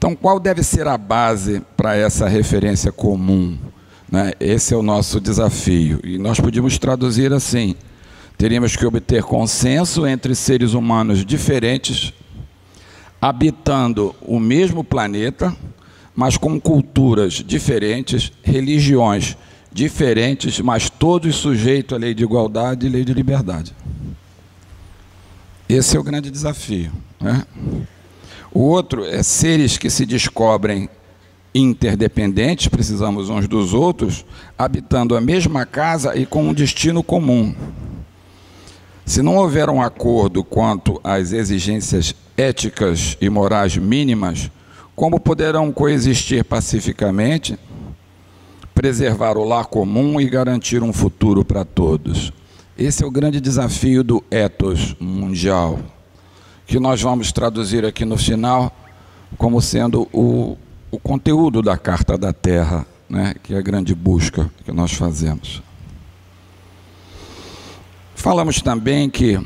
Então, qual deve ser a base para essa referência comum, né? Esse é o nosso desafio. E nós podíamos traduzir assim: teríamos que obter consenso entre seres humanos diferentes, habitando o mesmo planeta, mas com culturas diferentes, religiões diferentes, mas todos sujeitos à lei de igualdade e lei de liberdade. Esse é o grande desafio, né? O outro é seres que se descobrem interdependentes, precisamos uns dos outros, habitando a mesma casa e com um destino comum. Se não houver um acordo quanto às exigências éticas e morais mínimas, como poderão coexistir pacificamente, preservar o lar comum e garantir um futuro para todos? Esse é o grande desafio do ethos mundial, que nós vamos traduzir aqui no final como sendo o conteúdo da Carta da Terra, né, que é a grande busca que nós fazemos. Falamos também que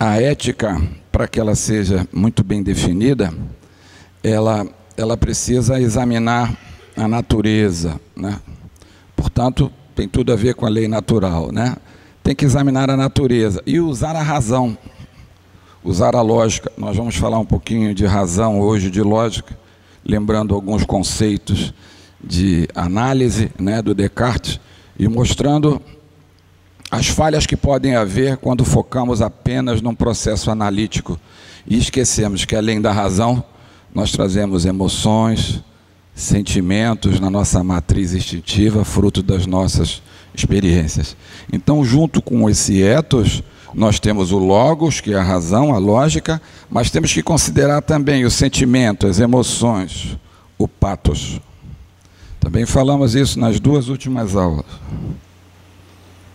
a ética, para que ela seja muito bem definida, ela precisa examinar a natureza, né? Portanto, tem tudo a ver com a lei natural, né? Tem que examinar a natureza e usar a razão, usar a lógica. Nós vamos falar um pouquinho de razão hoje, de lógica, lembrando alguns conceitos de análise, né, do Descartes, e mostrando as falhas que podem haver quando focamos apenas num processo analítico e esquecemos que, além da razão, nós trazemos emoções, sentimentos na nossa matriz instintiva, fruto das nossas experiências. Então, junto com esse ethos, nós temos o logos, que é a razão, a lógica, mas temos que considerar também o sentimento, as emoções, o pathos. Também falamos isso nas duas últimas aulas.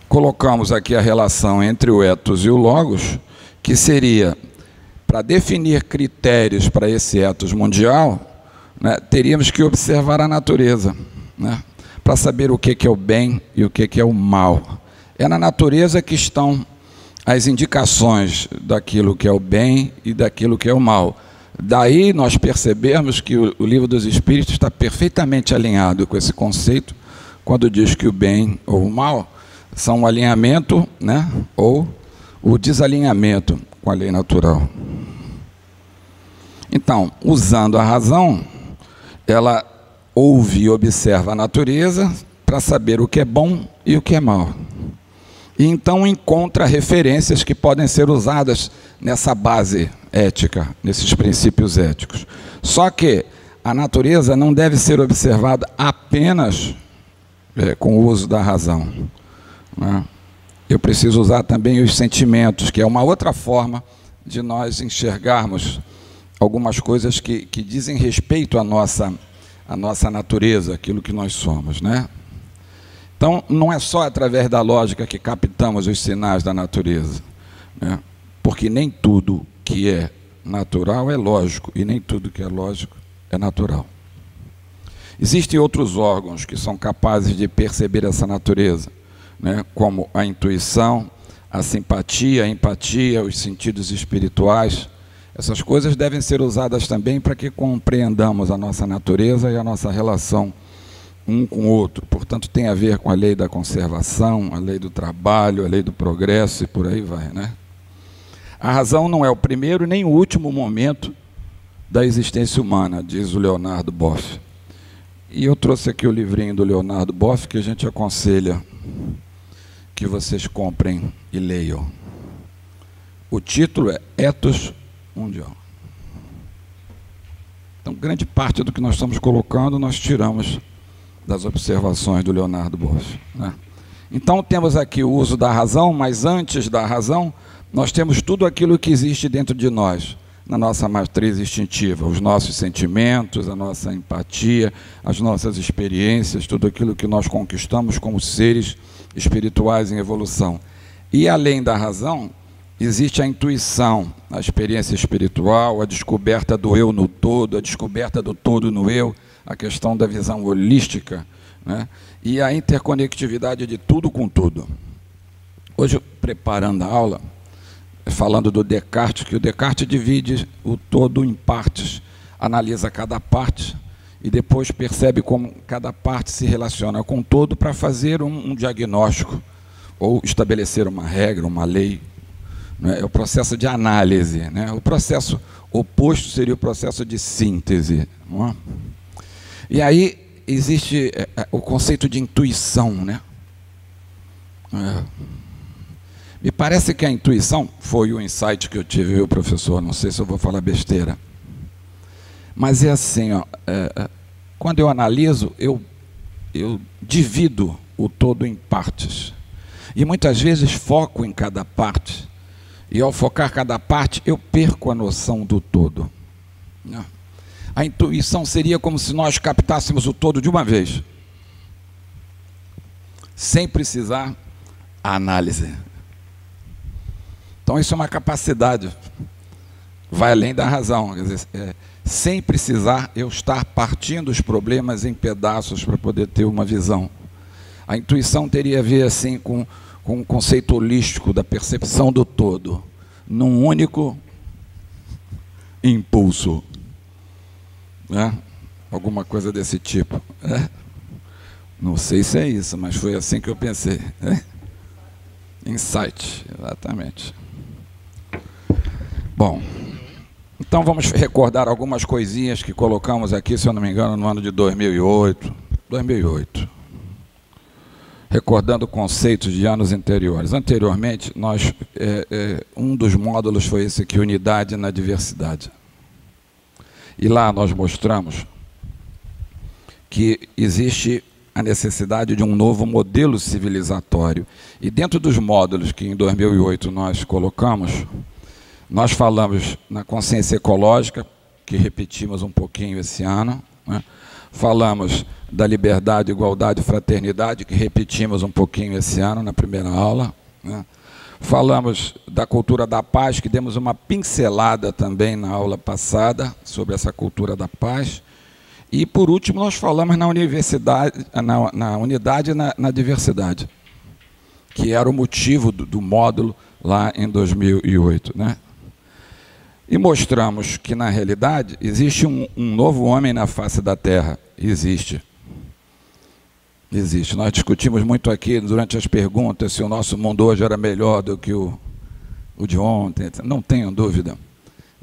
Colocamos aqui a relação entre o ethos e o logos, que seria, para definir critérios para esse ethos mundial, né, teríamos que observar a natureza, né, para saber o que é o bem e o que é o mal. É na natureza que estão as indicações daquilo que é o bem e daquilo que é o mal. Daí nós percebemos que o Livro dos Espíritos está perfeitamente alinhado com esse conceito, quando diz que o bem ou o mal são o alinhamento, né, ou o desalinhamento com a lei natural. Então, usando a razão, ela ouve e observa a natureza para saber o que é bom e o que é mal. E então encontra referências que podem ser usadas nessa base ética, nesses princípios éticos. Só que a natureza não deve ser observada apenas com o uso da razão, né? Eu preciso usar também os sentimentos, que é uma outra forma de nós enxergarmos algumas coisas que dizem respeito à nossa natureza, aquilo que nós somos, né? Então, não é só através da lógica que captamos os sinais da natureza, né? Porque nem tudo que é natural é lógico, e nem tudo que é lógico é natural. Existem outros órgãos que são capazes de perceber essa natureza, né? Como a intuição, a simpatia, a empatia, os sentidos espirituais. Essas coisas devem ser usadas também para que compreendamos a nossa natureza e a nossa relação um com o outro. Portanto, tem a ver com a lei da conservação, a lei do trabalho, a lei do progresso e por aí vai, né? A razão não é o primeiro nem o último momento da existência humana, diz o Leonardo Boff. E eu trouxe aqui o livrinho do Leonardo Boff, que a gente aconselha que vocês comprem e leiam. O título é Ethos Mundial. Então, grande parte do que nós estamos colocando, nós tiramos das observações do Leonardo Boff, né? Então, temos aqui o uso da razão, mas antes da razão, nós temos tudo aquilo que existe dentro de nós, na nossa matriz instintiva, os nossos sentimentos, a nossa empatia, as nossas experiências, tudo aquilo que nós conquistamos como seres espirituais em evolução. E, além da razão, existe a intuição, a experiência espiritual, a descoberta do eu no todo, a descoberta do todo no eu, a questão da visão holística, né? E a interconectividade de tudo com tudo. Hoje, preparando a aula, falando do Descartes, que o Descartes divide o todo em partes, analisa cada parte e depois percebe como cada parte se relaciona com o todo para fazer um diagnóstico ou estabelecer uma regra, uma lei. É o processo de análise, né? O processo oposto seria o processo de síntese. Não é? E aí existe o conceito de intuição, né? Me parece que a intuição foi o insight que eu tive, viu, professor? Não sei se eu vou falar besteira. Mas é assim, ó, quando eu analiso, eu divido o todo em partes. E muitas vezes foco em cada parte. E ao focar cada parte, eu perco a noção do todo. A intuição seria como se nós captássemos o todo de uma vez, sem precisar a análise. Então isso é uma capacidade, vai além da razão, quer dizer, sem precisar eu estar partindo os problemas em pedaços para poder ter uma visão. A intuição teria a ver assim com um conceito holístico da percepção do todo, num único impulso, né? Alguma coisa desse tipo. Não sei se é isso, mas foi assim que eu pensei. Insight, exatamente. Bom, então vamos recordar algumas coisinhas que colocamos aqui, se eu não me engano, no ano de 2008. Recordando conceitos de anos anteriores. Anteriormente, um dos módulos foi esse aqui, unidade na diversidade. E lá nós mostramos que existe a necessidade de um novo modelo civilizatório. E dentro dos módulos que em 2008 nós colocamos, nós falamos na consciência ecológica, que repetimos um pouquinho esse ano, né? Falamos da liberdade, igualdade e fraternidade, que repetimos um pouquinho esse ano na primeira aula, né? Falamos da cultura da paz, que demos uma pincelada também na aula passada sobre essa cultura da paz. E, por último, nós falamos na unidade e na diversidade, que era o motivo do módulo lá em 2008, né? E mostramos que, na realidade, existe um novo homem na face da Terra. Existe. Nós discutimos muito aqui, durante as perguntas, se o nosso mundo hoje era melhor do que o de ontem. Não tenho dúvida.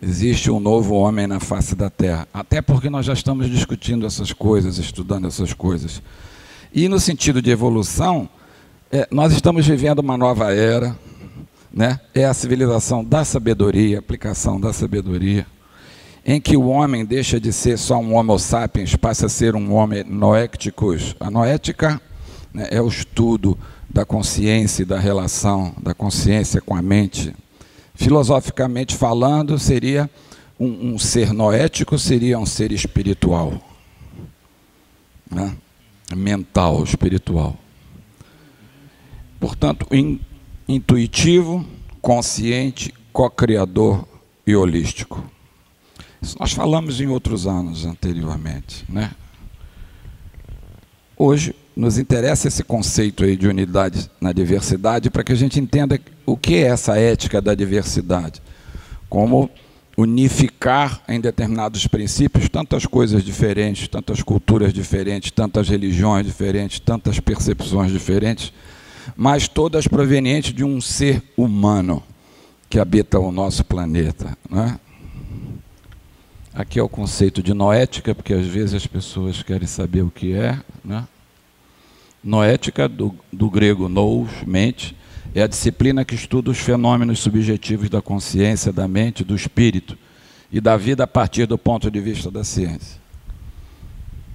Existe um novo homem na face da Terra. Até porque nós já estamos discutindo essas coisas, estudando essas coisas. E, no sentido de evolução, nós estamos vivendo uma nova era, né? É a civilização da sabedoria, aplicação da sabedoria, em que o homem deixa de ser só um homo sapiens, passa a ser um homem noéticus. A noética, né, é o estudo da consciência e da relação da consciência com a mente. Filosoficamente falando, seria um ser noético, seria um ser espiritual, né? Mental, espiritual. Portanto, intuitivo, consciente, co-criador e holístico. Isso nós falamos em outros anos anteriormente, né? Hoje nos interessa esse conceito aí de unidade na diversidade para que a gente entenda o que é essa ética da diversidade, como unificar em determinados princípios tantas coisas diferentes, tantas culturas diferentes, tantas religiões diferentes, tantas percepções diferentes, mas todas provenientes de um ser humano que habita o nosso planeta, né? Aqui é o conceito de noética, porque às vezes as pessoas querem saber o que é, né? Noética, do grego nous, mente, é a disciplina que estuda os fenômenos subjetivos da consciência, da mente, do espírito e da vida a partir do ponto de vista da ciência.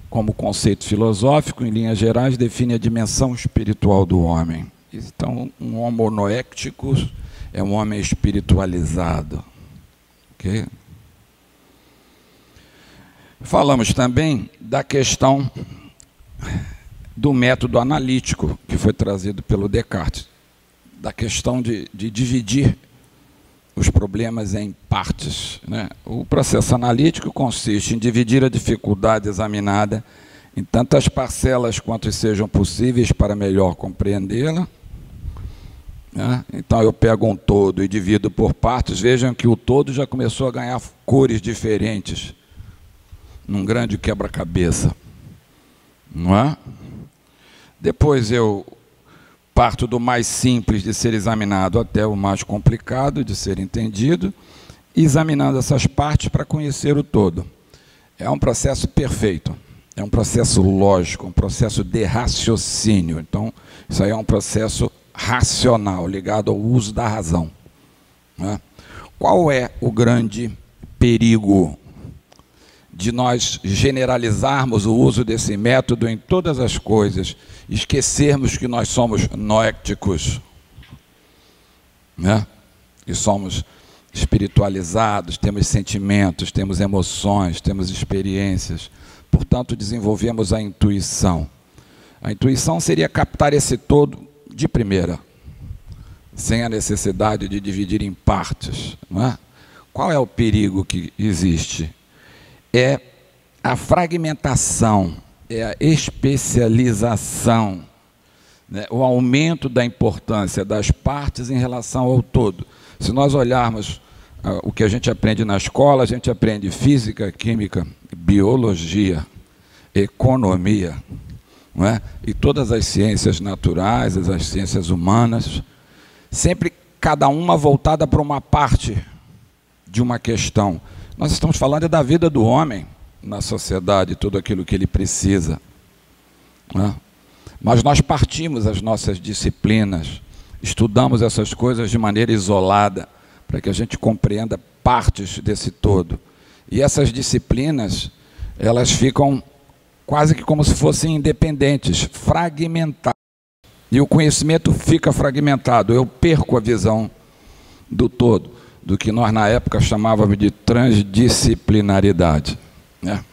Como conceito filosófico, em linhas gerais, define a dimensão espiritual do homem. Então, um homo noéticus é um homem espiritualizado. Okay? Falamos também da questão do método analítico, que foi trazido pelo Descartes, da questão de dividir os problemas em partes, né? O processo analítico consiste em dividir a dificuldade examinada em tantas parcelas quanto sejam possíveis para melhor compreendê-la, né? Então eu pego um todo e divido por partes. Vejam que o todo já começou a ganhar cores diferentes, num grande quebra-cabeça, não é? Depois eu parto do mais simples de ser examinado até o mais complicado de ser entendido, examinando essas partes para conhecer o todo. É um processo perfeito, é um processo lógico, um processo de raciocínio. Então, isso aí é um processo racional, ligado ao uso da razão, né? Qual é o grande perigo de nós generalizarmos o uso desse método em todas as coisas, esquecermos que nós somos noéticos, né? Que somos espiritualizados, temos sentimentos, temos emoções, temos experiências, portanto desenvolvemos a intuição. A intuição seria captar esse todo de primeira, sem a necessidade de dividir em partes, não é? Qual é o perigo que existe? É a fragmentação, é a especialização, né? O aumento da importância das partes em relação ao todo. Se nós olharmos o que a gente aprende na escola, a gente aprende física, química, biologia, economia, não é? E todas as ciências naturais, as ciências humanas, sempre cada uma voltada para uma parte de uma questão. Nós estamos falando da vida do homem na sociedade, tudo aquilo que ele precisa, né? Mas nós partimos as nossas disciplinas, estudamos essas coisas de maneira isolada, para que a gente compreenda partes desse todo. E essas disciplinas, elas ficam quase que como se fossem independentes, fragmentadas. E o conhecimento fica fragmentado, eu perco a visão do todo, do que nós na época chamávamos de transdisciplinaridade, né?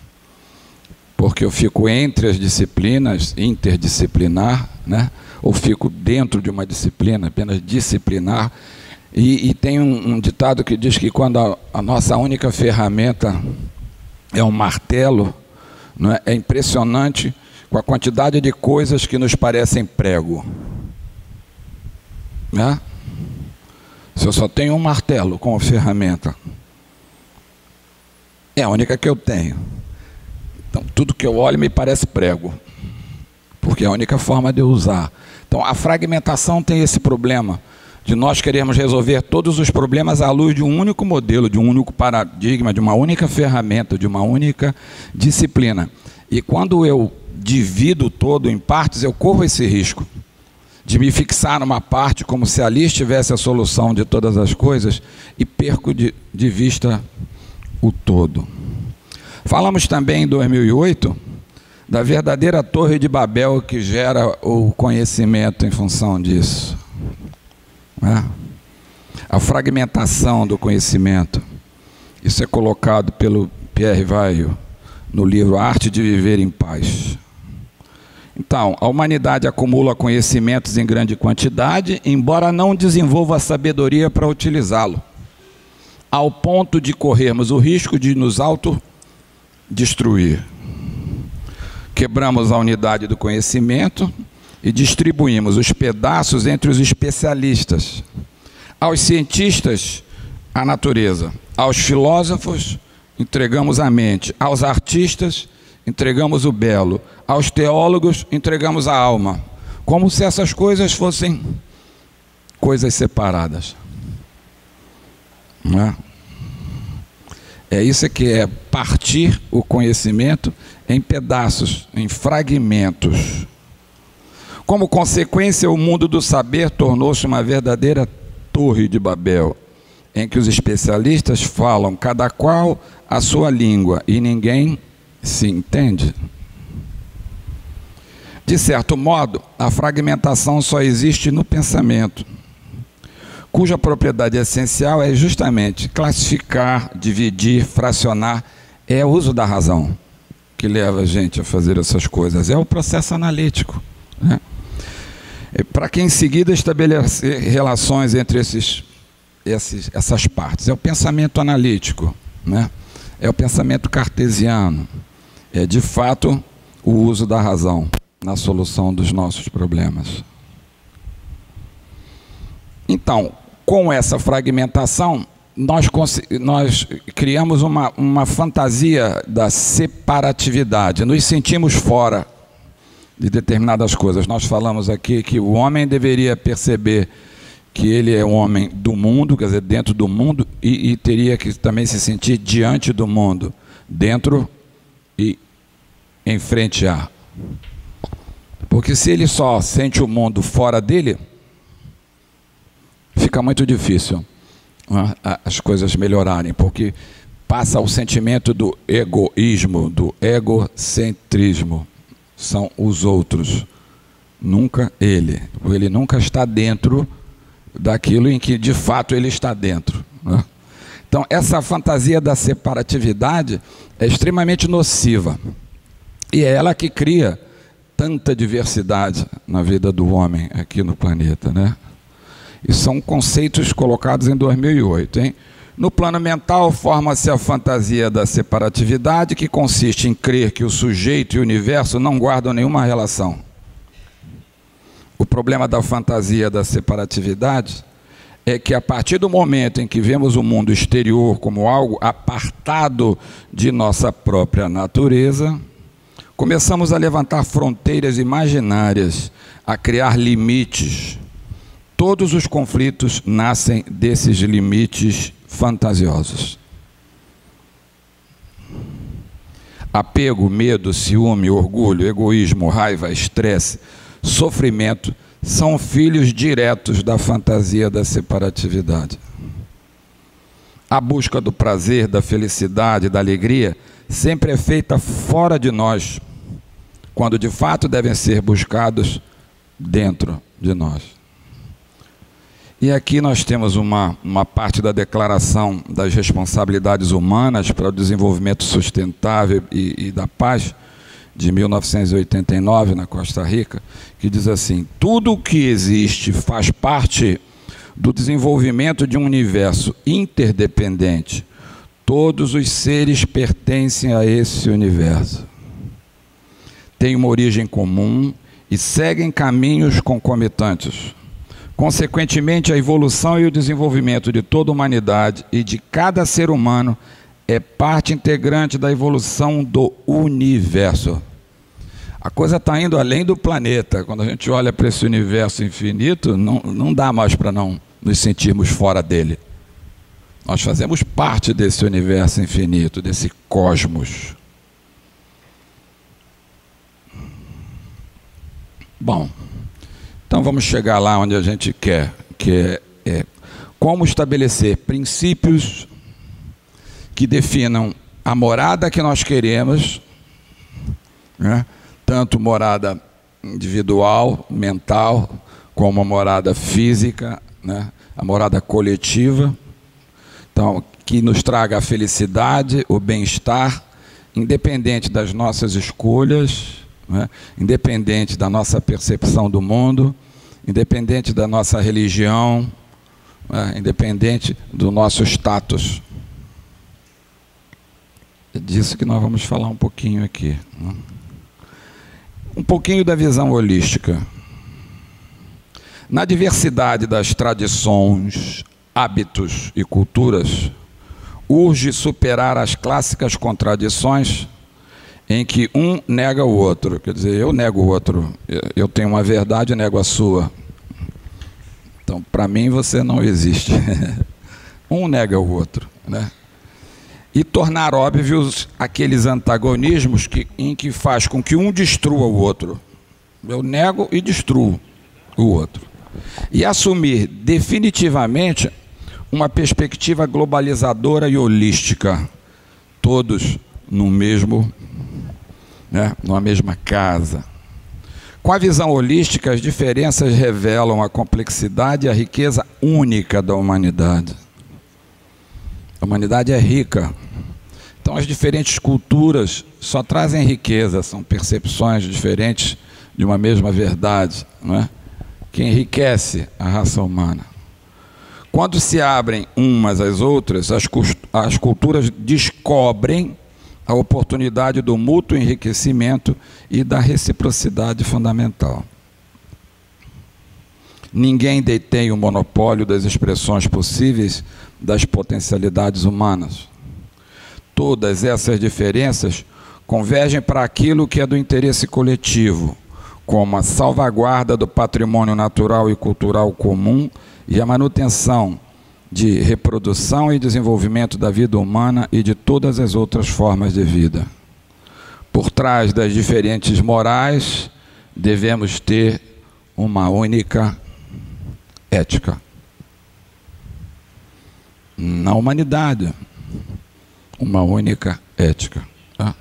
Porque eu fico entre as disciplinas, interdisciplinar, né? Ou fico dentro de uma disciplina, apenas disciplinar. E tem um ditado que diz que quando a nossa única ferramenta é um martelo, não é? É impressionante com a quantidade de coisas que nos parecem prego, né? Se eu só tenho um martelo como ferramenta, é a única que eu tenho. Então, tudo que eu olho me parece prego, porque é a única forma de eu usar. Então, a fragmentação tem esse problema, de nós queremos resolver todos os problemas à luz de um único modelo, de um único paradigma, de uma única ferramenta, de uma única disciplina. E quando eu divido todo em partes, eu corro esse risco de me fixar numa parte como se ali estivesse a solução de todas as coisas e perco de vista o todo. Falamos também em 2008 da verdadeira Torre de Babel que gera o conhecimento em função disso, né? A fragmentação do conhecimento. Isso é colocado pelo Pierre Weil no livro Arte de Viver em Paz. Então, a humanidade acumula conhecimentos em grande quantidade, embora não desenvolva a sabedoria para utilizá-lo, ao ponto de corrermos o risco de nos autodestruir. Quebramos a unidade do conhecimento e distribuímos os pedaços entre os especialistas. Aos cientistas, a natureza. Aos filósofos, entregamos a mente. Aos artistas, entregamos o belo. Aos teólogos, entregamos a alma. Como se essas coisas fossem coisas separadas. Não é? É isso que é partir o conhecimento em pedaços, em fragmentos. Como consequência, o mundo do saber tornou-se uma verdadeira Torre de Babel, em que os especialistas falam cada qual a sua língua e ninguém se entende. De certo modo, a fragmentação só existe no pensamento, cuja propriedade essencial é justamente classificar, dividir, fracionar. É o uso da razão que leva a gente a fazer essas coisas, é o processo analítico, né? Para que em seguida estabelecer relações entre essas partes. É o pensamento analítico, né? É o pensamento cartesiano, é de fato o uso da razão na solução dos nossos problemas. Então, com essa fragmentação, nós criamos uma fantasia da separatividade, nos sentimos fora de determinadas coisas. Nós falamos aqui que o homem deveria perceber que ele é um homem do mundo, quer dizer, dentro do mundo, e teria que também se sentir diante do mundo, dentro e em frente a. Porque se ele só sente o mundo fora dele, fica muito difícil as coisas melhorarem, porque passa o sentimento do egoísmo, do egocentrismo. São os outros, nunca ele. Ele nunca está dentro daquilo em que de fato ele está dentro, né? Então essa fantasia da separatividade é extremamente nociva, e é ela que cria tanta diversidade na vida do homem aqui no planeta, né? E são conceitos colocados em 2008, hein? No plano mental, forma-se a fantasia da separatividade, que consiste em crer que o sujeito e o universo não guardam nenhuma relação. O problema da fantasia da separatividade é que, a partir do momento em que vemos o mundo exterior como algo apartado de nossa própria natureza, começamos a levantar fronteiras imaginárias, a criar limites. Todos os conflitos nascem desses limites fantasiosos. Apego, medo, ciúme, orgulho, egoísmo, raiva, estresse, sofrimento são filhos diretos da fantasia da separatividade. A busca do prazer, da felicidade, da alegria sempre é feita fora de nós, quando de fato devem ser buscados dentro de nós. E aqui nós temos uma parte da Declaração das Responsabilidades Humanas para o Desenvolvimento Sustentável e da Paz, de 1989, na Costa Rica, que diz assim: tudo o que existe faz parte do desenvolvimento de um universo interdependente. Todos os seres pertencem a esse universo. Têm uma origem comum e seguem caminhos concomitantes. Consequentemente, a evolução e o desenvolvimento de toda a humanidade e de cada ser humano é parte integrante da evolução do universo. A coisa está indo além do planeta. Quando a gente olha para esse universo infinito, não dá mais para não nos sentirmos fora dele. Nós fazemos parte desse universo infinito, desse cosmos. Bom, então vamos chegar lá onde a gente quer, que é como estabelecer princípios que definam a morada que nós queremos, né? Tanto morada individual, mental, como a morada física, né? A morada coletiva. Então, que nos traga a felicidade, o bem-estar, independente das nossas escolhas, né? Independente da nossa percepção do mundo, independente da nossa religião, né? Independente do nosso status. É disso que nós vamos falar um pouquinho aqui, né? Um pouquinho da visão holística. Na diversidade das tradições, hábitos e culturas, urge superar as clássicas contradições em que um nega o outro. Quer dizer, eu nego o outro, eu tenho uma verdade e nego a sua. Então, para mim, você não existe. Um nega o outro, né? E tornar óbvios aqueles antagonismos em que faz com que um destrua o outro. Eu nego e destruo o outro. E assumir definitivamente uma perspectiva globalizadora e holística, todos no mesmo, né, numa mesma casa. Com a visão holística, as diferenças revelam a complexidade e a riqueza única da humanidade. A humanidade é rica. Então, as diferentes culturas só trazem riqueza, são percepções diferentes de uma mesma verdade, não é? Que enriquece a raça humana. Quando se abrem umas às outras, as culturas descobrem a oportunidade do mútuo enriquecimento e da reciprocidade fundamental. Ninguém detém o monopólio das expressões possíveis das potencialidades humanas. Todas essas diferenças convergem para aquilo que é do interesse coletivo, como a salvaguarda do patrimônio natural e cultural comum e a manutenção de reprodução e desenvolvimento da vida humana e de todas as outras formas de vida. Por trás das diferentes morais, devemos ter uma única ética. Na humanidade, uma única ética. Tá?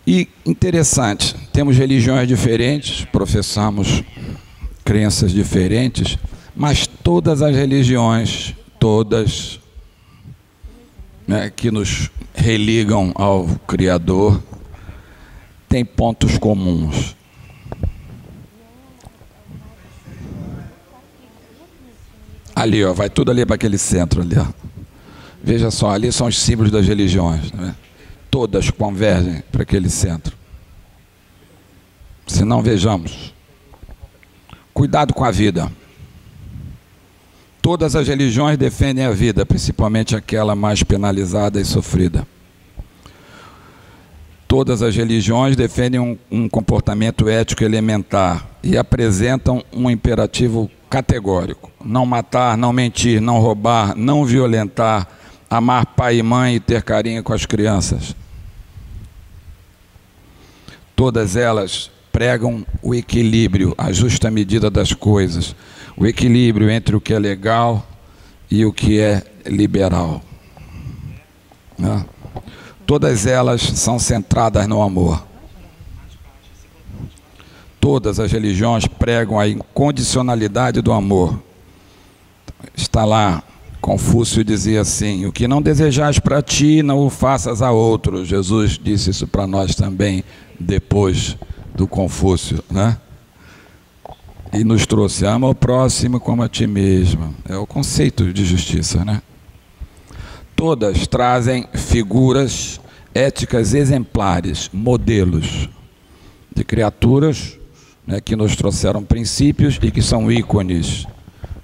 E interessante, temos religiões diferentes, professamos crenças diferentes, mas todas as religiões, todas, né, que nos religam ao Criador, têm pontos comuns. Ali, ó, vai tudo ali para aquele centro ali, ó. Veja só, ali são os símbolos das religiões, né? Todas convergem para aquele centro. Se não, vejamos. Cuidado com a vida. Todas as religiões defendem a vida, principalmente aquela mais penalizada e sofrida. Todas as religiões defendem um comportamento ético elementar e apresentam um imperativo categórico: não matar, não mentir, não roubar, não violentar, amar pai e mãe e ter carinho com as crianças. Todas elas pregam o equilíbrio, a justa medida das coisas, o equilíbrio entre o que é legal e o que é liberal. Né? Todas elas são centradas no amor. Todas as religiões pregam a incondicionalidade do amor. Está lá, Confúcio dizia assim: o que não desejas para ti, não o faças a outro. Jesus disse isso para nós também, depois do Confúcio, né? E nos trouxe: ama o próximo como a ti mesmo. É o conceito de justiça, né? Todas trazem figuras éticas exemplares, modelos de criaturas, né, que nos trouxeram princípios e que são ícones,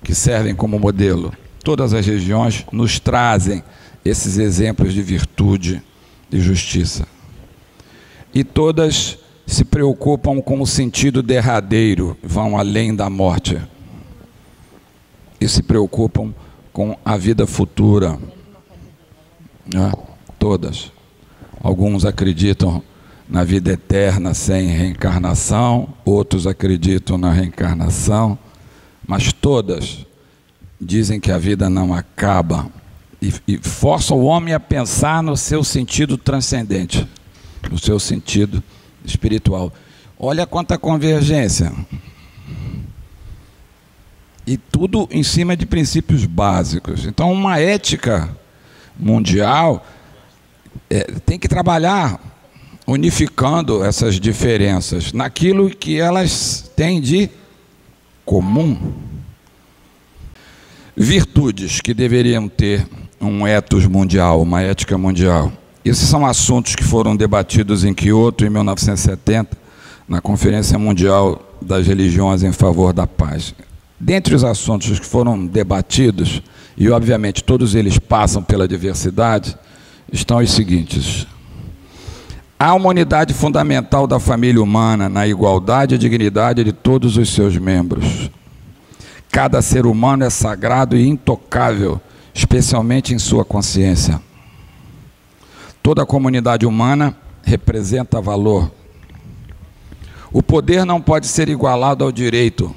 que servem como modelo. Todas as religiões nos trazem esses exemplos de virtude e justiça. E todas se preocupam com o sentido derradeiro, vão além da morte. E se preocupam com a vida futura. Né? Todas. Alguns acreditam na vida eterna sem reencarnação, outros acreditam na reencarnação, mas todas dizem que a vida não acaba e forçam o homem a pensar no seu sentido transcendente, no seu sentido espiritual. Olha quanta convergência. E tudo em cima de princípios básicos. Então, uma ética mundial tem que trabalhar unificando essas diferenças naquilo que elas têm de comum. Virtudes que deveriam ter um ethos mundial, uma ética mundial. Esses são assuntos que foram debatidos em Kyoto em 1970, na Conferência Mundial das Religiões em Favor da Paz. Dentre os assuntos que foram debatidos, e obviamente todos eles passam pela diversidade, estão os seguintes: há uma unidade fundamental da família humana na igualdade e dignidade de todos os seus membros. Cada ser humano é sagrado e intocável, especialmente em sua consciência. Toda a comunidade humana representa valor. O poder não pode ser igualado ao direito.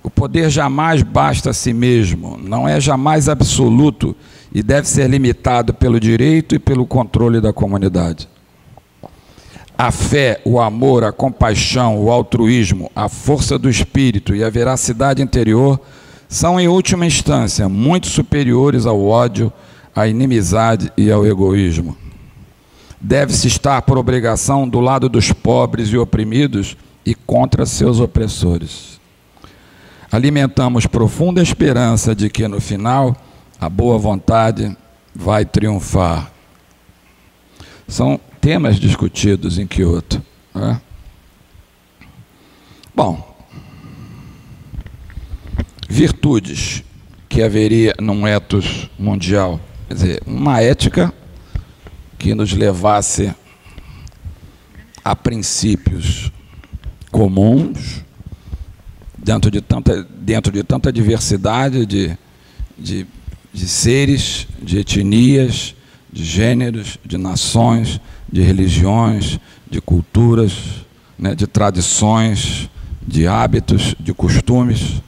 O poder jamais basta a si mesmo, não é jamais absoluto e deve ser limitado pelo direito e pelo controle da comunidade. A fé, o amor, a compaixão, o altruísmo, a força do espírito e a veracidade interior são, em última instância, muito superiores ao ódio, à inimizade e ao egoísmo. Deve-se estar por obrigação do lado dos pobres e oprimidos e contra seus opressores. Alimentamos profunda esperança de que, no final, a boa vontade vai triunfar. São temas discutidos em Kyoto. Né? Bom, virtudes que haveria num ethos mundial. Quer dizer, uma ética que nos levasse a princípios comuns, dentro de tanta diversidade de seres, de etnias, de gêneros, de nações, de religiões, de culturas, né, de tradições, de hábitos, de costumes.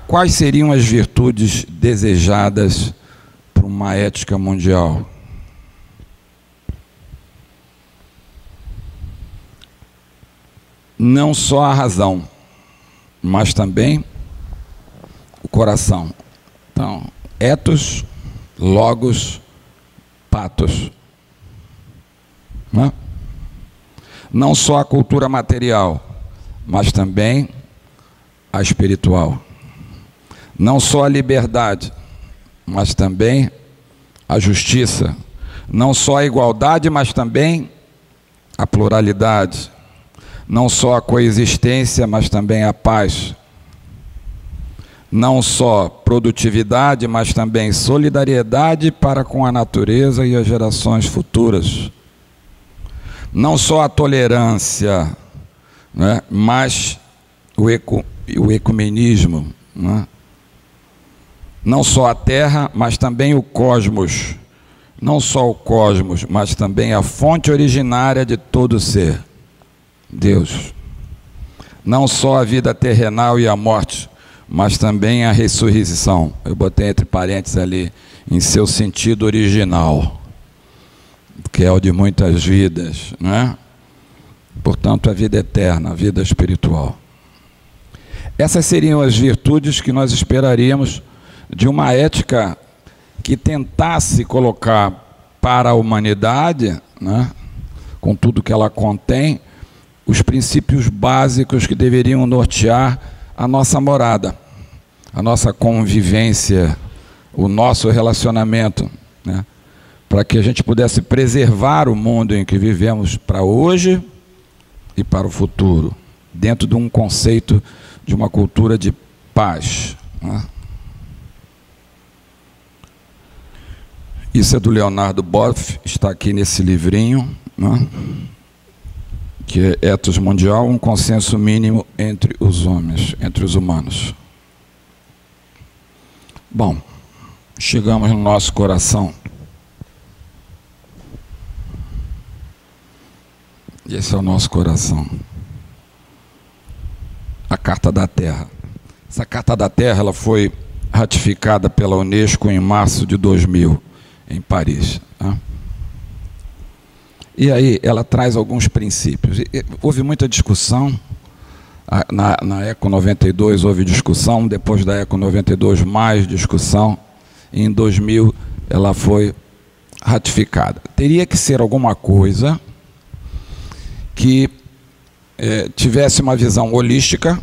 Quais seriam as virtudes desejadas por uma ética mundial? Não só a razão, mas também o coração. Então, ethos, logos, pathos. Não só a cultura material, mas também a espiritual. Não só a liberdade, mas também a justiça. Não só a igualdade, mas também a pluralidade. Não só a coexistência, mas também a paz. Não só produtividade, mas também solidariedade para com a natureza e as gerações futuras. Não só a tolerância, né, mas o ecumenismo, né? Não só a Terra, mas também o cosmos. Não só o cosmos, mas também a fonte originária de todo ser, Deus. Não só a vida terrenal e a morte, mas também a ressurreição. Eu botei entre parênteses ali, em seu sentido original, que é o de muitas vidas, né? Portanto, a vida eterna, a vida espiritual. Essas seriam as virtudes que nós esperaríamos de uma ética que tentasse colocar para a humanidade, né, com tudo que ela contém, os princípios básicos que deveriam nortear a nossa morada, a nossa convivência, o nosso relacionamento, né, para que a gente pudesse preservar o mundo em que vivemos para hoje e para o futuro, dentro de um conceito de uma cultura de paz, né? Isso é do Leonardo Boff, está aqui nesse livrinho, né, que é Ethos Mundial, um consenso mínimo entre os homens, entre os humanos. Bom, chegamos no nosso coração. E esse é o nosso coração. A Carta da Terra. Essa Carta da Terra ela foi ratificada pela Unesco em março de 2000. Em Paris. Tá? E aí ela traz alguns princípios. Houve muita discussão, na Eco 92 houve discussão, depois da Eco 92 mais discussão, e em 2000 ela foi ratificada. Teria que ser alguma coisa que tivesse uma visão holística,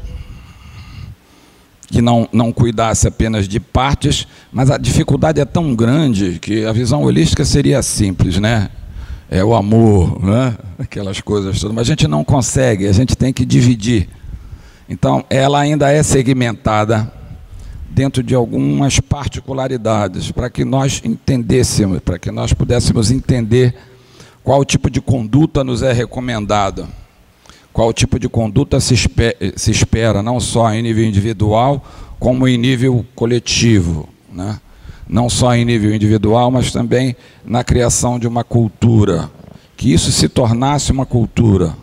que não cuidasse apenas de partes, mas a dificuldade é tão grande que a visão holística seria simples, né? É o amor, né? Aquelas coisas todas, mas a gente não consegue, a gente tem que dividir. Então, ela ainda é segmentada dentro de algumas particularidades, para que nós entendêssemos, para que nós pudéssemos entender qual tipo de conduta nos é recomendado. Qual tipo de conduta se espera, não só em nível individual, como em nível coletivo, né? Não só em nível individual, mas também na criação de uma cultura. Que isso se tornasse uma cultura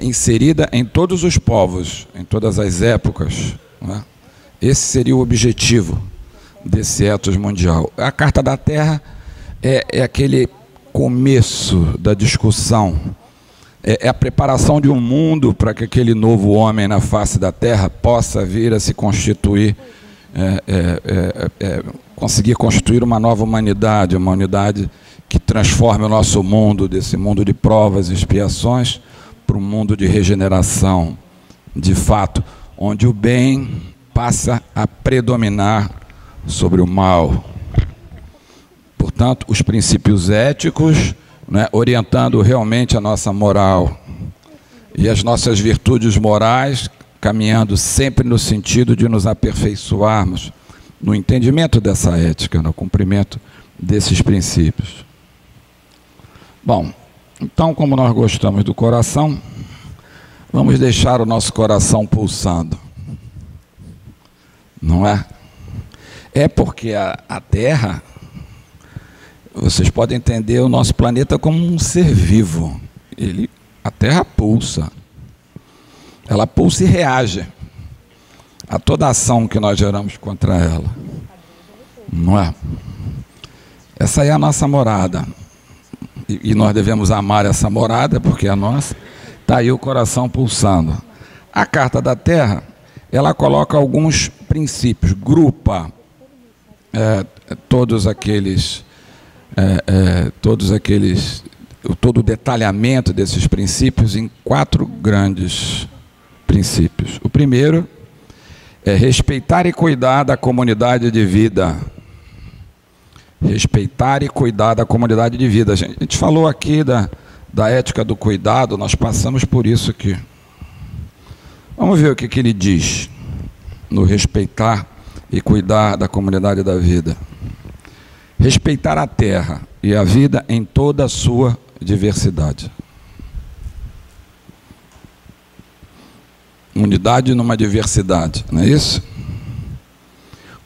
inserida em todos os povos, em todas as épocas, né? Esse seria o objetivo desse ethos mundial. A Carta da Terra é aquele começo da discussão, é a preparação de um mundo para que aquele novo homem na face da Terra possa vir a se constituir, conseguir constituir uma nova humanidade, uma humanidade que transforme o nosso mundo, desse mundo de provas e expiações, para um mundo de regeneração, de fato, onde o bem passa a predominar sobre o mal. Portanto, os princípios éticos, né, orientando realmente a nossa moral e as nossas virtudes morais caminhando sempre no sentido de nos aperfeiçoarmos no entendimento dessa ética, no cumprimento desses princípios. Bom, então, como nós gostamos do coração, vamos deixar o nosso coração pulsando. Não é? É porque a Terra, vocês podem entender o nosso planeta como um ser vivo. A Terra pulsa. Ela pulsa e reage a toda ação que nós geramos contra ela. Não é? Essa é a nossa morada. E nós devemos amar essa morada, porque é nossa. Está aí o coração pulsando. A Carta da Terra, ela coloca alguns princípios, grupa todo o detalhamento desses princípios em 4 grandes princípios. O primeiro é respeitar e cuidar da comunidade de vida. Respeitar e cuidar da comunidade de vida. A gente falou aqui da ética do cuidado, nós passamos por isso aqui. Vamos ver o que ele diz no respeitar e cuidar da comunidade da vida. Respeitar a terra e a vida em toda a sua diversidade. Unidade numa diversidade, não é isso?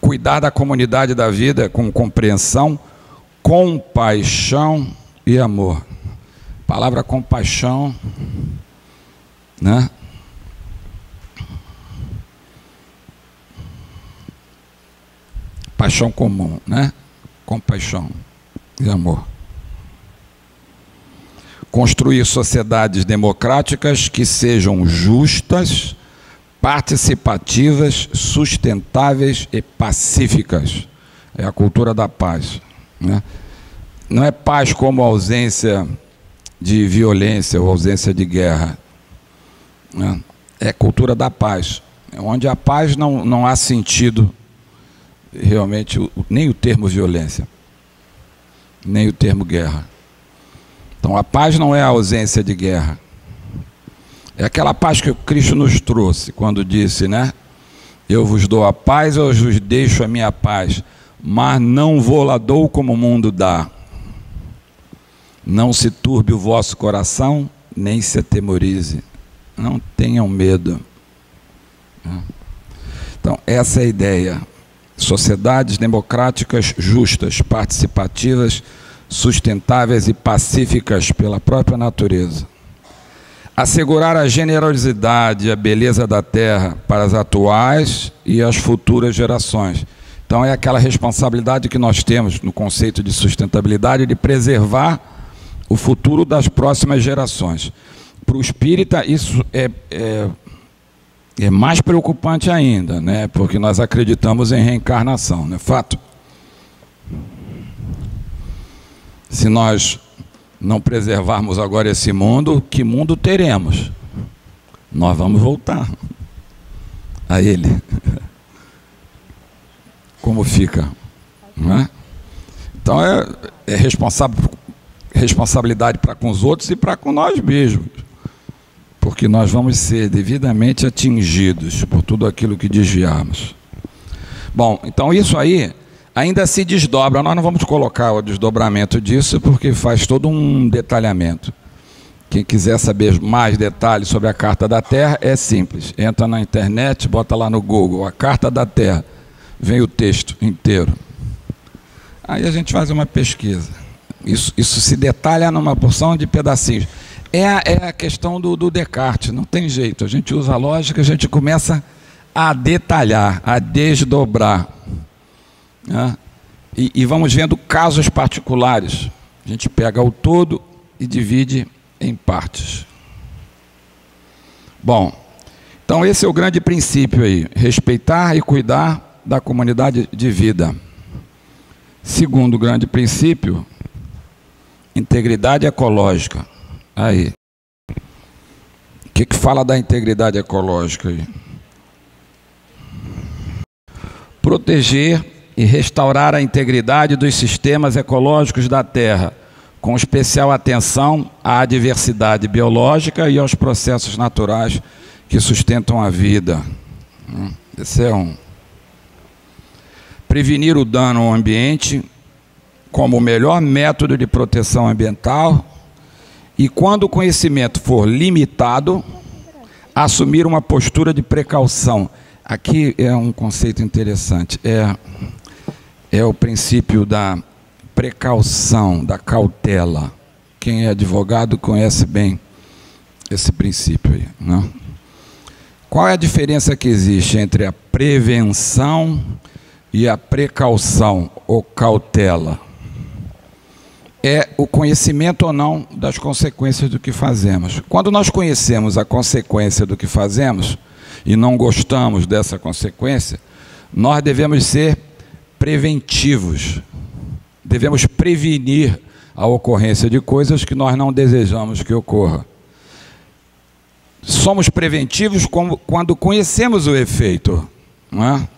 Cuidar da comunidade da vida com compreensão, compaixão e amor. A palavra compaixão, né? Paixão comum, né? Compaixão e amor. Construir sociedades democráticas que sejam justas, participativas, sustentáveis e pacíficas. É a cultura da paz, né? Não é paz como ausência de violência ou ausência de guerra, né? É cultura da paz, onde a paz não há sentido realmente nem o termo violência, nem o termo guerra. Então a paz não é a ausência de guerra. É aquela paz que o Cristo nos trouxe quando disse, né? Eu vos dou a paz, eu vos deixo a minha paz, mas não vou-la dou como o mundo dá. Não se turbe o vosso coração, nem se atemorize. Não tenham medo. Então, essa é a ideia. Sociedades democráticas justas, participativas, sustentáveis e pacíficas pela própria natureza. Assegurar a generosidade e a beleza da terra para as atuais e as futuras gerações. Então é aquela responsabilidade que nós temos no conceito de sustentabilidade de preservar o futuro das próximas gerações. Para o espírita isso é mais preocupante ainda, né? Porque nós acreditamos em reencarnação, não é fato? Se nós não preservarmos agora esse mundo, que mundo teremos? Nós vamos voltar a ele. Como fica? Não é? Então é responsabilidade para com os outros e para com nós mesmos. Porque nós vamos ser devidamente atingidos por tudo aquilo que desviarmos. Bom, então isso aí ainda se desdobra. Nós não vamos colocar o desdobramento disso, porque faz todo um detalhamento. Quem quiser saber mais detalhes sobre a Carta da Terra, é simples. Entra na internet, bota lá no Google, a Carta da Terra. Vem o texto inteiro. Aí a gente faz uma pesquisa. Isso se detalha numa porção de pedacinhos. É a questão do Descartes, não tem jeito. A gente usa a lógica, a gente começa a detalhar, a desdobrar. Né? E vamos vendo casos particulares. A gente pega o todo e divide em partes. Bom, então esse é o grande princípio aí. Respeitar e cuidar da comunidade de vida. Segundo grande princípio, integridade ecológica. Aí. O que fala da integridade ecológica aí? Proteger e restaurar a integridade dos sistemas ecológicos da Terra, com especial atenção à diversidade biológica e aos processos naturais que sustentam a vida. Esse é um. Prevenir o dano ao ambiente como o melhor método de proteção ambiental e, quando o conhecimento for limitado, assumir uma postura de precaução. Aqui é um conceito interessante, é o princípio da precaução, da cautela. Quem é advogado conhece bem esse princípio aí, né? Qual é a diferença que existe entre a prevenção e a precaução ou cautela? É o conhecimento ou não das consequências do que fazemos. Quando nós conhecemos a consequência do que fazemos e não gostamos dessa consequência, nós devemos ser preventivos. Devemos prevenir a ocorrência de coisas que nós não desejamos que ocorra. Somos preventivos quando conhecemos o efeito, não é?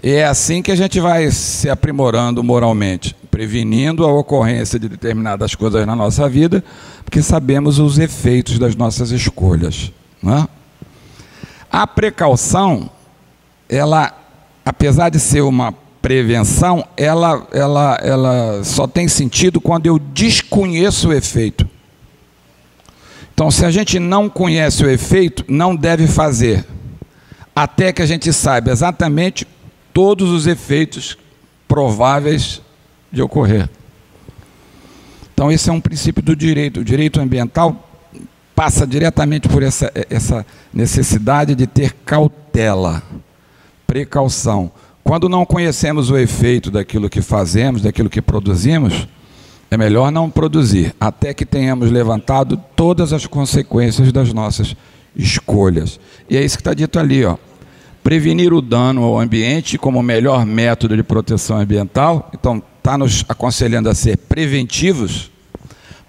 E é assim que a gente vai se aprimorando moralmente, prevenindo a ocorrência de determinadas coisas na nossa vida, porque sabemos os efeitos das nossas escolhas, não é? A precaução, ela, apesar de ser uma prevenção, ela só tem sentido quando eu desconheço o efeito. Então, se a gente não conhece o efeito, não deve fazer, até que a gente saiba exatamente todos os efeitos prováveis de ocorrer. Então, esse é um princípio do direito. O direito ambiental passa diretamente por essa necessidade de ter cautela, precaução. Quando não conhecemos o efeito daquilo que fazemos, daquilo que produzimos, é melhor não produzir, até que tenhamos levantado todas as consequências das nossas escolhas. E é isso que está dito ali, ó. Prevenir o dano ao ambiente como o melhor método de proteção ambiental. Então, está nos aconselhando a ser preventivos,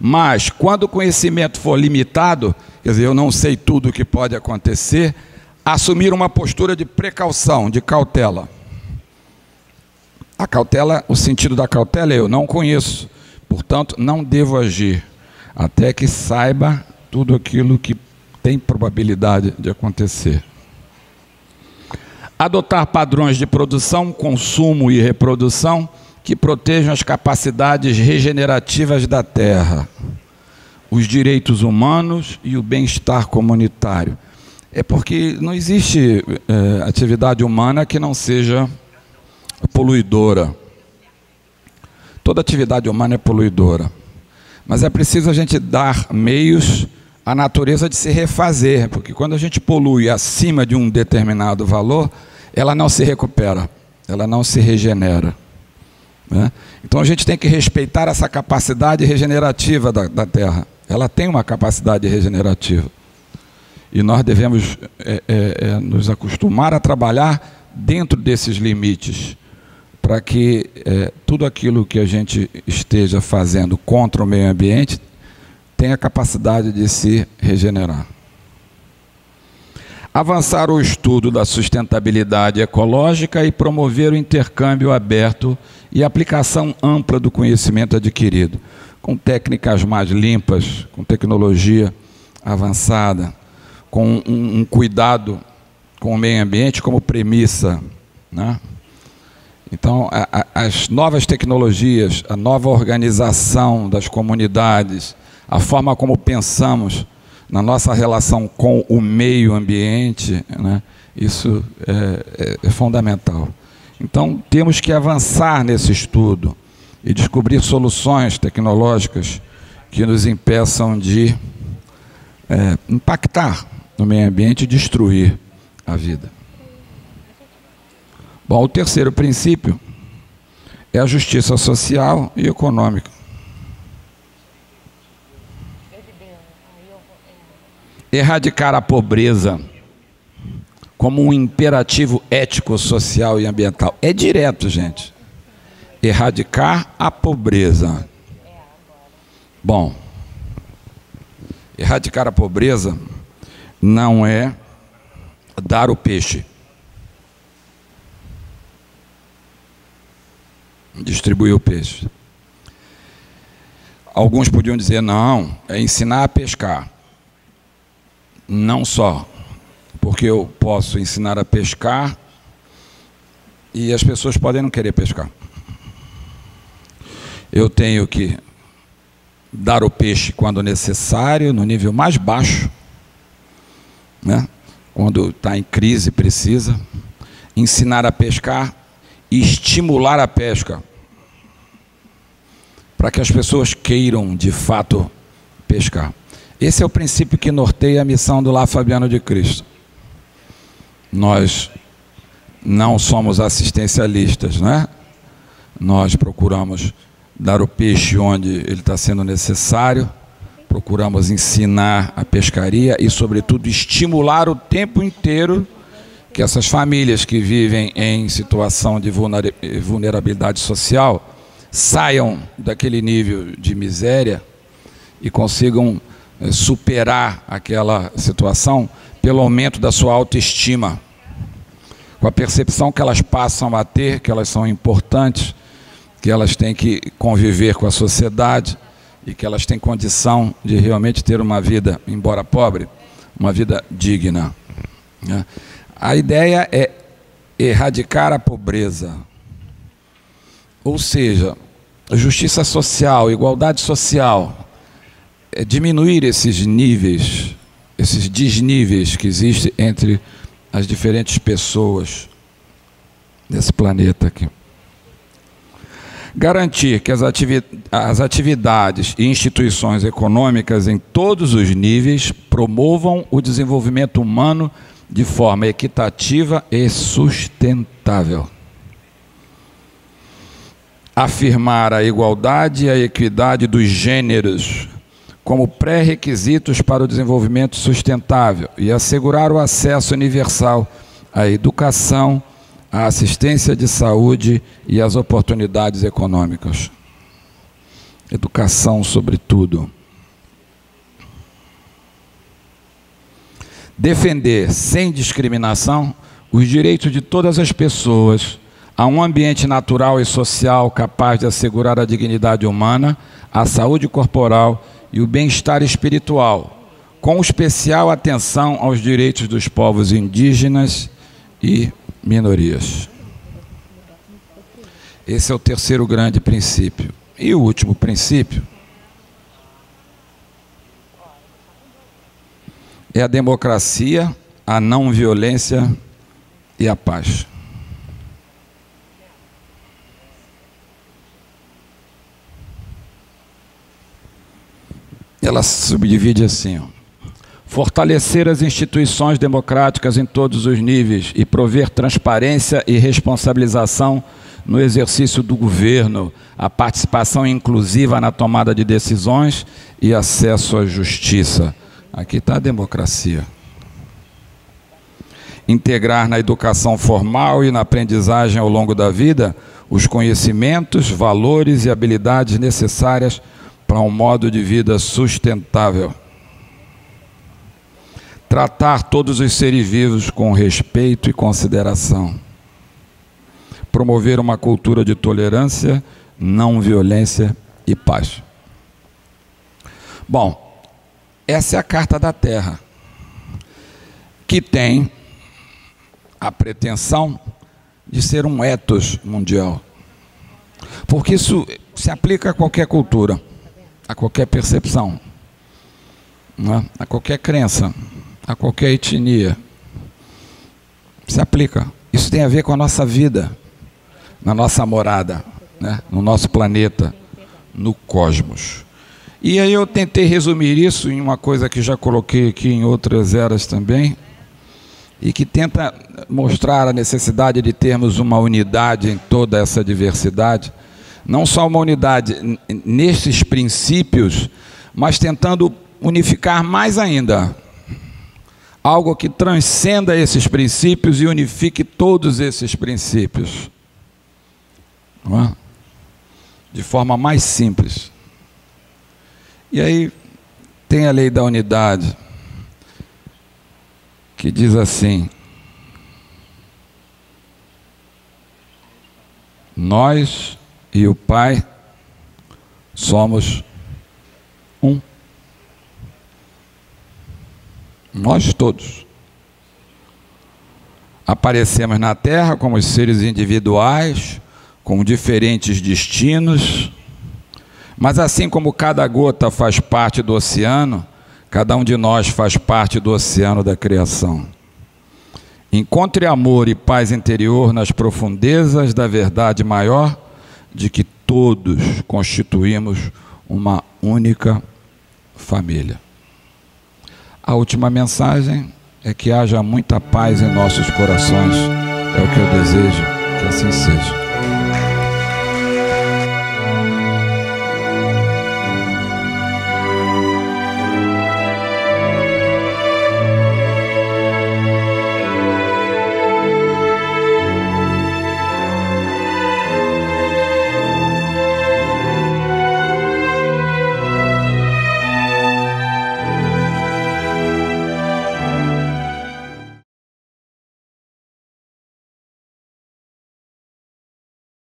mas quando o conhecimento for limitado, quer dizer, eu não sei tudo o que pode acontecer, assumir uma postura de precaução, de cautela. A cautela, o sentido da cautela é eu não conheço, portanto, não devo agir, até que saiba tudo aquilo que tem probabilidade de acontecer. Adotar padrões de produção, consumo e reprodução que protejam as capacidades regenerativas da terra, os direitos humanos e o bem-estar comunitário. É porque não existe atividade humana que não seja poluidora. Toda atividade humana é poluidora. Mas é preciso a gente dar meios à natureza de se refazer, porque quando a gente polui acima de um determinado valor, ela não se recupera, ela não se regenera, né? Então a gente tem que respeitar essa capacidade regenerativa da terra. Ela tem uma capacidade regenerativa. E nós devemos nos acostumar a trabalhar dentro desses limites, para que tudo aquilo que a gente esteja fazendo contra o meio ambiente tenha capacidade de se regenerar. Avançar o estudo da sustentabilidade ecológica e promover o intercâmbio aberto e aplicação ampla do conhecimento adquirido, com técnicas mais limpas, com tecnologia avançada, com um cuidado com o meio ambiente como premissa, né? Então, as novas tecnologias, a nova organização das comunidades, a forma como pensamos na nossa relação com o meio ambiente, né, isso é fundamental. Então, temos que avançar nesse estudo e descobrir soluções tecnológicas que nos impeçam de impactar no meio ambiente e destruir a vida. Bom, o terceiro princípio é a justiça social e econômica. Erradicar a pobreza como um imperativo ético, social e ambiental. É direto, gente. Erradicar a pobreza. Bom, erradicar a pobreza não é dar o peixe, distribuir o peixe. Alguns podiam dizer, não, é ensinar a pescar. Não só, porque eu posso ensinar a pescar e as pessoas podem não querer pescar. Eu tenho que dar o peixe quando necessário, no nível mais baixo, né? Quando está em crise, precisa ensinar a pescar e estimular a pesca, para que as pessoas queiram, de fato, pescar. Esse é o princípio que norteia a missão do Lar Fabiano de Cristo. Nós não somos assistencialistas, né? Nós procuramos dar o peixe onde ele está sendo necessário, procuramos ensinar a pescaria e, sobretudo, estimular o tempo inteiro que essas famílias que vivem em situação de vulnerabilidade social saiam daquele nível de miséria e consigam superar aquela situação pelo aumento da sua autoestima, com a percepção que elas passam a ter, que elas são importantes, que elas têm que conviver com a sociedade e que elas têm condição de realmente ter uma vida, embora pobre, uma vida digna, né? A ideia é erradicar a pobreza, ou seja, justiça social, igualdade social, é diminuir esses níveis, esses desníveis que existem entre as diferentes pessoas desse planeta aqui. Garantir que as atividades e instituições econômicas em todos os níveis promovam o desenvolvimento humano de forma equitativa e sustentável. Afirmar a igualdade e a equidade dos gêneros como pré-requisitos para o desenvolvimento sustentável e assegurar o acesso universal à educação, à assistência de saúde e às oportunidades econômicas. Educação, sobretudo. Defender, sem discriminação, os direitos de todas as pessoas a um ambiente natural e social capaz de assegurar a dignidade humana, a saúde corporal e o bem-estar espiritual, com especial atenção aos direitos dos povos indígenas e minorias. Esse é o terceiro grande princípio. E o último princípio é a democracia, a não violência e a paz. Ela se subdivide assim, ó. Fortalecer as instituições democráticas em todos os níveis e prover transparência e responsabilização no exercício do governo, a participação inclusiva na tomada de decisões e acesso à justiça. Aqui está a democracia. Integrar na educação formal e na aprendizagem ao longo da vida os conhecimentos, valores e habilidades necessárias para um modo de vida sustentável. Tratar todos os seres vivos com respeito e consideração. Promover uma cultura de tolerância, não violência e paz. Bom, essa é a Carta da Terra, que tem a pretensão de ser um ethos mundial. Porque isso se aplica a qualquer cultura, a qualquer percepção, né? A qualquer crença, a qualquer etnia. Se aplica. Isso tem a ver com a nossa vida, na nossa morada, né? No nosso planeta, no cosmos. E aí eu tentei resumir isso em uma coisa que já coloquei aqui em outras eras também, e que tenta mostrar a necessidade de termos uma unidade em toda essa diversidade, não só uma unidade nesses princípios, mas tentando unificar mais ainda, algo que transcenda esses princípios e unifique todos esses princípios, não é? De forma mais simples. E aí tem a lei da unidade, que diz assim: nós e o Pai somos um. Nós todos Aparecemos na Terra como seres individuais, com diferentes destinos, mas assim como cada gota faz parte do oceano, cada um de nós faz parte do oceano da criação. Encontre amor e paz interior nas profundezas da verdade maior de que todos constituímos uma única família. A última mensagem é que haja muita paz em nossos corações. É o que eu desejo, que assim seja.